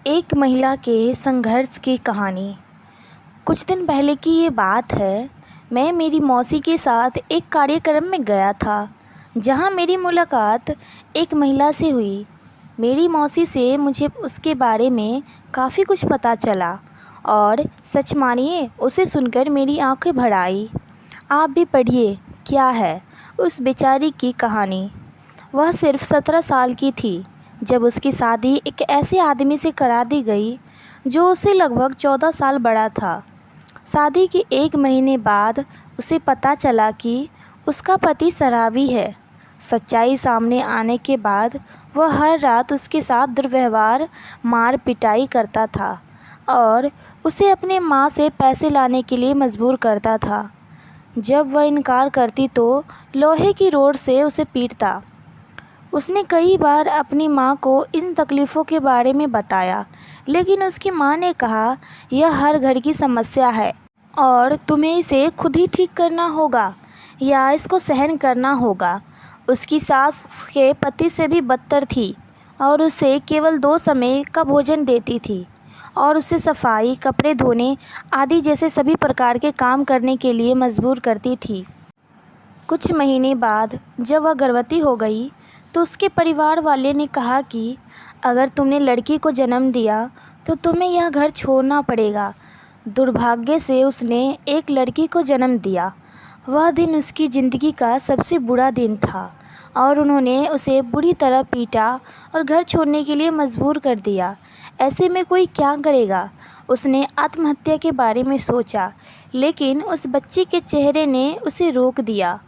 एक महिला के संघर्ष की कहानी। कुछ दिन पहले की ये बात है। मैं मेरी मौसी के साथ एक कार्यक्रम में गया था, जहां मेरी मुलाकात एक महिला से हुई। मेरी मौसी से मुझे उसके बारे में काफ़ी कुछ पता चला और सच मानिए उसे सुनकर मेरी आंखें भर आई। आप भी पढ़िए क्या है उस बेचारी की कहानी। वह सिर्फ 17 साल की थी जब उसकी शादी एक ऐसे आदमी से करा दी गई जो उससे लगभग 14 साल बड़ा था। शादी के एक महीने बाद उसे पता चला कि उसका पति शराबी है। सच्चाई सामने आने के बाद वह हर रात उसके साथ दुर्व्यवहार, मार पिटाई करता था और उसे अपने माँ से पैसे लाने के लिए मजबूर करता था। जब वह इनकार करती तो लोहे की रोड से उसे पीटता। उसने कई बार अपनी माँ को इन तकलीफ़ों के बारे में बताया, लेकिन उसकी माँ ने कहा यह हर घर की समस्या है और तुम्हें इसे खुद ही ठीक करना होगा या इसको सहन करना होगा। उसकी सास उसके पति से भी बदतर थी और उसे केवल 2 समय का भोजन देती थी और उसे सफाई, कपड़े धोने आदि जैसे सभी प्रकार के काम करने के लिए मजबूर करती थी। कुछ महीने बाद जब वह गर्भवती हो गई तो उसके परिवार वाले ने कहा कि अगर तुमने लड़की को जन्म दिया तो तुम्हें यह घर छोड़ना पड़ेगा। दुर्भाग्य से उसने एक लड़की को जन्म दिया। वह दिन उसकी ज़िंदगी का सबसे बुरा दिन था और उन्होंने उसे बुरी तरह पीटा और घर छोड़ने के लिए मजबूर कर दिया। ऐसे में कोई क्या करेगा। उसने आत्महत्या के बारे में सोचा, लेकिन उस बच्ची के चेहरे ने उसे रोक दिया।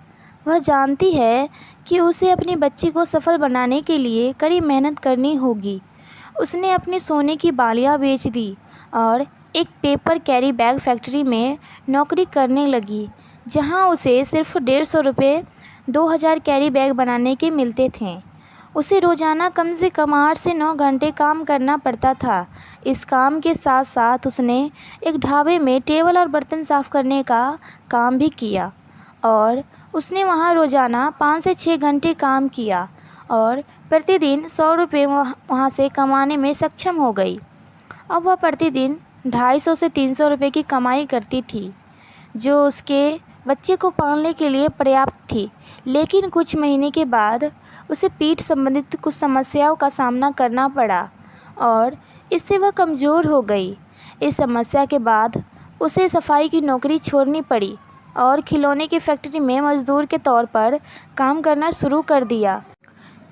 वह जानती है कि उसे अपनी बच्ची को सफल बनाने के लिए कड़ी मेहनत करनी होगी। उसने अपनी सोने की बालियां बेच दी और एक पेपर कैरी बैग फैक्ट्री में नौकरी करने लगी, जहां उसे सिर्फ 150 रुपये 2000 कैरी बैग बनाने के मिलते थे। उसे रोज़ाना कम से कम 8 से 9 घंटे काम करना पड़ता था। इस काम के साथ साथ उसने एक ढाबे में टेबल और बर्तन साफ़ करने का काम भी किया और उसने वहाँ रोज़ाना 5 से 6 घंटे काम किया और प्रतिदिन 100 रुपये वहाँ से कमाने में सक्षम हो गई। अब वह प्रतिदिन 250 से 300 रुपये की कमाई करती थी, जो उसके बच्चे को पालने के लिए पर्याप्त थी। लेकिन कुछ महीने के बाद उसे पीठ संबंधित कुछ समस्याओं का सामना करना पड़ा और इससे वह कमज़ोर हो गई। इस समस्या के बाद उसे सफाई की नौकरी छोड़नी पड़ी और खिलौने की फैक्ट्री में मज़दूर के तौर पर काम करना शुरू कर दिया।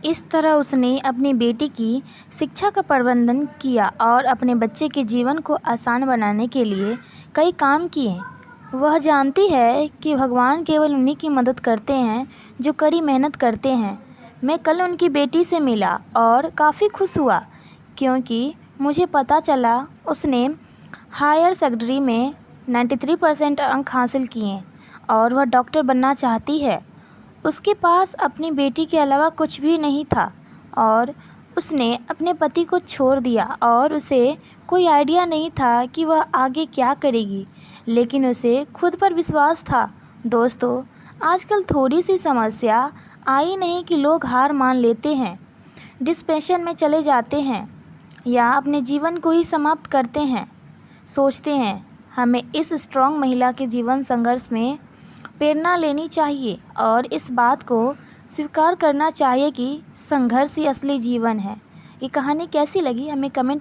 इस तरह उसने अपनी बेटी की शिक्षा का प्रबंधन किया और अपने बच्चे के जीवन को आसान बनाने के लिए कई काम किए। वह जानती है कि भगवान केवल उन्हीं की मदद करते हैं जो कड़ी मेहनत करते हैं। मैं कल उनकी बेटी से मिला और काफ़ी खुश हुआ, क्योंकि मुझे पता चला उसने हायर सेकेंडरी में 93% अंक हासिल किए और वह डॉक्टर बनना चाहती है। उसके पास अपनी बेटी के अलावा कुछ भी नहीं था और उसने अपने पति को छोड़ दिया और उसे कोई आइडिया नहीं था कि वह आगे क्या करेगी, लेकिन उसे खुद पर विश्वास था। दोस्तों, आजकल थोड़ी सी समस्या आई नहीं कि लोग हार मान लेते हैं, डिप्रेशन में चले जाते हैं या अपने जीवन को ही समाप्त करते हैं। सोचते हैं हमें इस स्ट्रॉन्ग महिला के जीवन संघर्ष में प्रेरणा लेनी चाहिए और इस बात को स्वीकार करना चाहिए कि संघर्ष ही असली जीवन है। ये कहानी कैसी लगी हमें कमेंट